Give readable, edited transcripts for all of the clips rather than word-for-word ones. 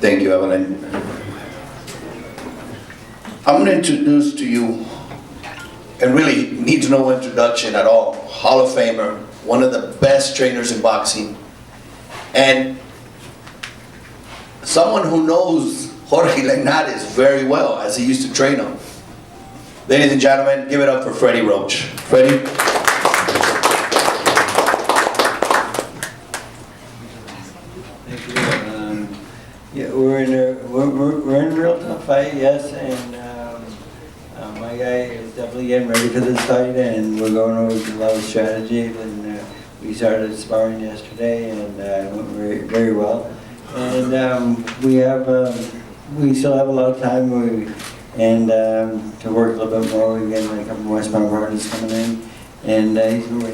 Thank you, Evelyn. I'm going to introduce to you, and really needs no introduction at all, Hall of Famer, one of the best trainers in boxing, and someone who knows Jorge Linares very well, as he used to train him. Ladies and gentlemen, give it up for Freddie Roach. Freddie. Thank you. Yeah, we're in a real tough fight, yes, and my guy is definitely getting ready for this fight, and we're going over a lot of strategies, and we started sparring yesterday, and it went very, very well. And we still have a lot of time, to work a little bit more. We get a couple more westbound partners coming in, and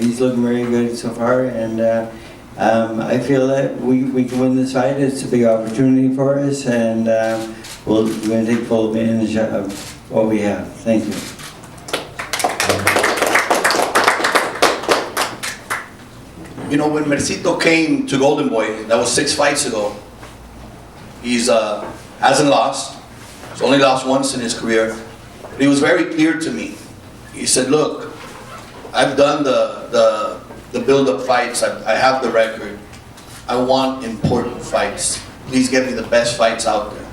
he's looking very good so far. And I feel that we can win this fight. It's a big opportunity for us, and we're going to take full advantage of what we have. Thank you. You know, when Matthysse came to Golden Boy, that was 6 fights ago. He's hasn't lost. He's only lost once in his career. But he was very clear to me. He said, "Look, I've done the build-up fights. I have the record. I want important fights. Please get me the best fights out there."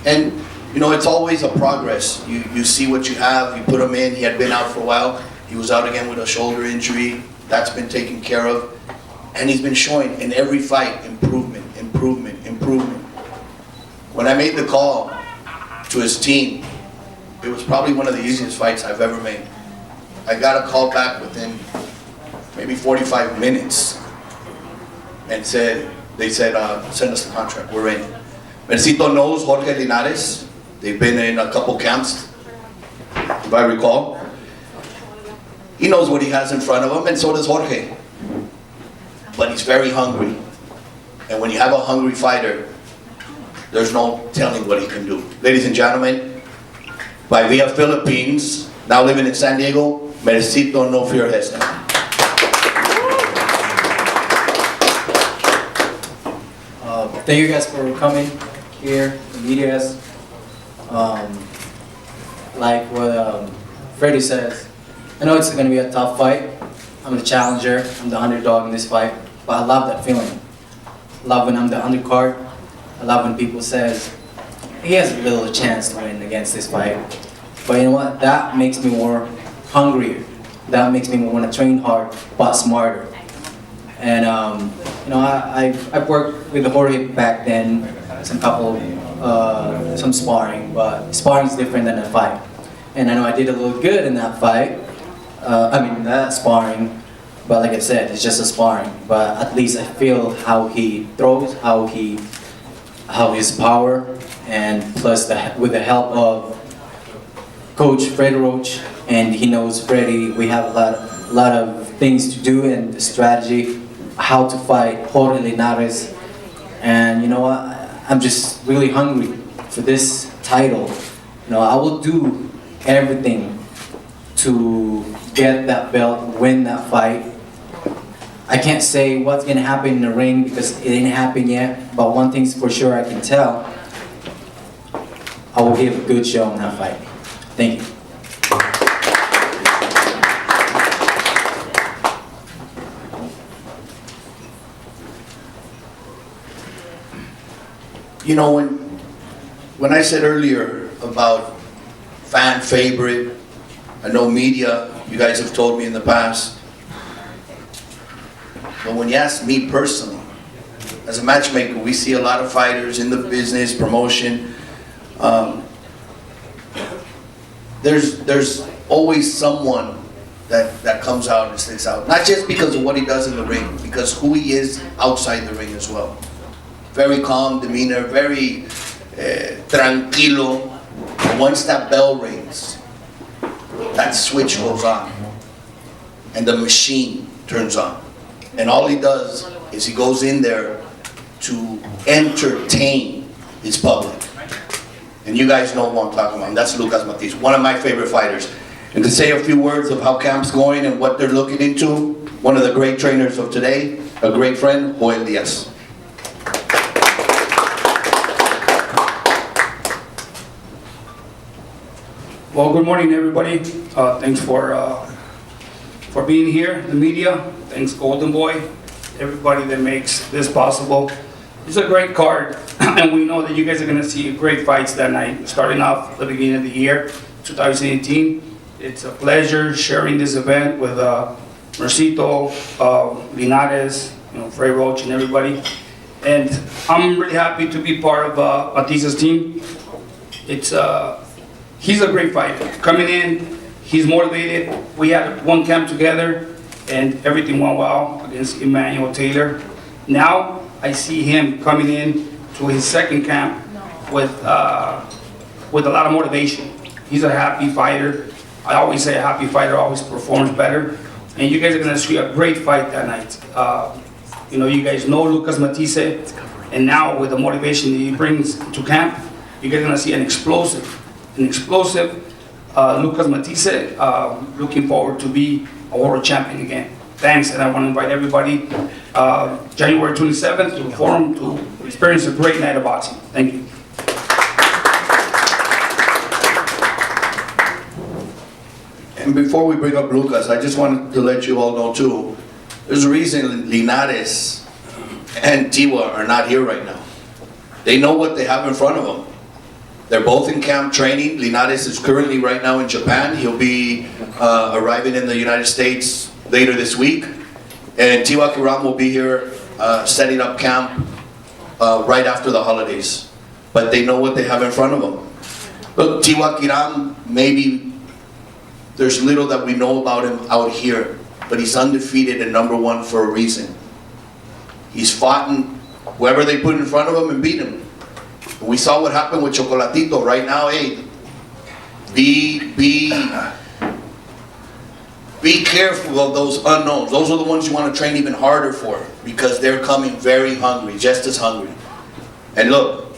And you know, it's always a progress. You see what you have. You put him in. He had been out for a while. He was out again with a shoulder injury. That's been taken care of. And he's been showing in every fight improvement, improvement, improvement. When I made the call to his team, it was probably one of the easiest fights I've ever made. I got a call back within maybe 45 minutes and they said, send us the contract, we're in. Matthysse knows Jorge Linares. They've been in a couple camps, if I recall. He knows what he has in front of him, and so does Jorge. But he's very hungry. And when you have a hungry fighter, there's no telling what he can do. Ladies and gentlemen, by via Philippines, now living in San Diego, Matthysse no fear has now. Thank you guys for coming here, the media. Like what Freddie says, I know it's going to be a tough fight. I'm the challenger, I'm the underdog in this fight, but I love that feeling. I love when I'm the undercard. I love when people says, he has a little chance to win against this fight. But you know what, that makes me more hungrier. That makes me want to train hard, but smarter. And you know, I've worked with Jorge back then, some sparring, but sparring is different than a fight. And I know I did a little good in that fight, that sparring, but like I said, it's just a sparring. But at least I feel how he throws, how his power, and plus with the help of Coach Fred Roach, and he knows Freddie, we have a lot of things to do and the strategy, how to fight Jorge Linares. And you know what, I'm just really hungry for this title. You know, I will do everything to get that belt, win that fight. I can't say what's gonna happen in the ring because it ain't happened yet, but one thing's for sure I can tell, I will give a good show in that fight. Thank you. You know, when I said earlier about fan favorite, I know media, you guys have told me in the past, but when you ask me personally, as a matchmaker, we see a lot of fighters in the business, promotion. There's always someone that comes out and sticks out. Not just because of what he does in the ring, because who he is outside the ring as well. Very calm demeanor, very tranquilo. Once that bell rings, that switch goes on, and the machine turns on. And all he does is he goes in there to entertain his public. And you guys know who I'm talking about. And that's Lucas Matthysse, one of my favorite fighters. And to say a few words of how camp's going and what they're looking into, one of the great trainers of today, a great friend, Joel Diaz. Well, good morning, everybody. Thanks for being here, the media. Thanks, Golden Boy, everybody that makes this possible. It's a great card, and we know that you guys are going to see great fights that night, starting off the beginning of the year, 2018. It's a pleasure sharing this event with Mercito, Linares, Frey Roach, and everybody. And I'm really happy to be part of Matthysse team. He's a great fighter. Coming in, he's motivated. We had one camp together, and everything went well against Emmanuel Taylor. Now I see him coming in to his second camp with a lot of motivation. He's a happy fighter. I always say a happy fighter always performs better. And you guys are going to see a great fight that night. You guys know Lucas Matthysse, and now with the motivation that he brings to camp, you guys are going to see an explosive Lucas Matthysse, looking forward to be a world champion again. Thanks, and I want to invite everybody January 27th to the forum to experience a great night of boxing. Thank you. And before we bring up Lucas, I just wanted to let you all know too, there's a reason Linares and Tewa are not here right now. They know what they have in front of them. They're both in camp training. Linares is currently right now in Japan. He'll be arriving in the United States later this week. And Tewa Kiram will be here setting up camp right after the holidays. But they know what they have in front of them. Look, Tewa Kiram, maybe there's little that we know about him out here, but he's undefeated and #1 for a reason. He's fought whoever they put in front of him and beat him. We saw what happened with Chocolatito. Right now, hey, be careful of those unknowns. Those are the ones you want to train even harder for, because they're coming very hungry, just as hungry. And look,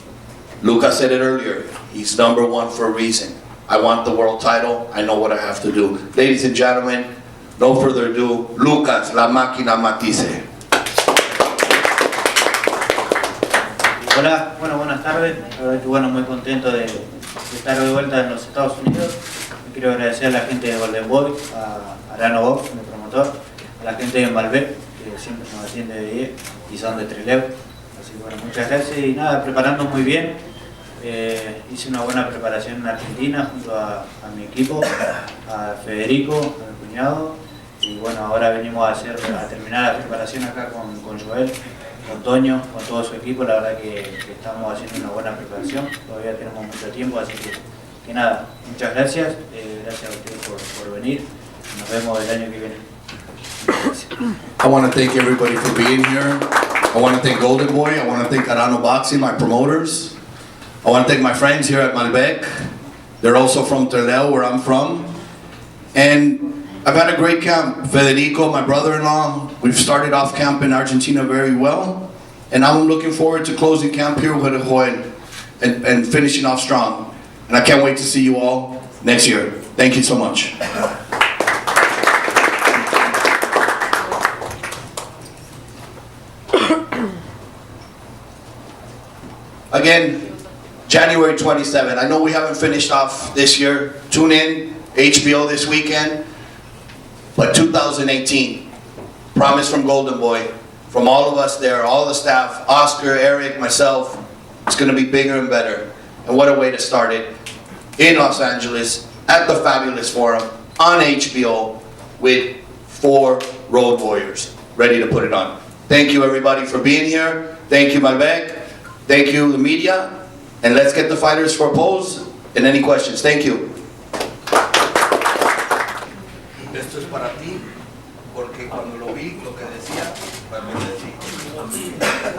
Lucas said it earlier, he's #1 for a reason. I want the world title, I know what I have to do. Ladies and gentlemen, no further ado, Lucas, La Máquina Matthysse. Hola, buenas tardes. La verdad que muy contento de estar de vuelta en los Estados Unidos. Quiero agradecer a la gente de Golden Boy, a Arano Box, mi promotor, a la gente de Malbec, que siempre nos atiende de 10 y son de Trelew. Así que bueno, muchas gracias y nada, preparando muy bien. Hice una buena preparación en Argentina junto a mi equipo, a Federico, a mi cuñado. Y bueno, ahora venimos a terminar la preparación acá con Joel, con Toño, con todo su equipo. La verdad que estamos haciendo una buena preparación, todavía tenemos mucho tiempo, así que nada, muchas gracias, gracias a ustedes por venir, nos vemos el año que viene. I want to thank everybody for being here. I want to thank Golden Boy, I want to thank Arano Boxing, my promoters. I want to thank my friends here at Malbec. They're also from Trelew, where I'm from. And I've had a great camp. Federico, my brother-in-law, we've started off camp in Argentina very well. And I'm looking forward to closing camp here with Joel and finishing off strong. And I can't wait to see you all next year. Thank you so much. Again, January 27th. I know we haven't finished off this year. Tune in, HBO this weekend. But 2018, promise from Golden Boy, from all of us there, all the staff, Oscar, Eric, myself, it's going to be bigger and better. And what a way to start it. In Los Angeles, at the Fabulous Forum, on HBO, with 4 Road Warriors, ready to put it on. Thank you everybody for being here. Thank you Malbec. Thank you the media. And let's get the fighters for a pose and any questions. Thank you. Esto es para ti, porque cuando lo vi, lo que decía,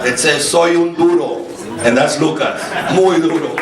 it says, soy un duro, and that's Lucas, muy duro.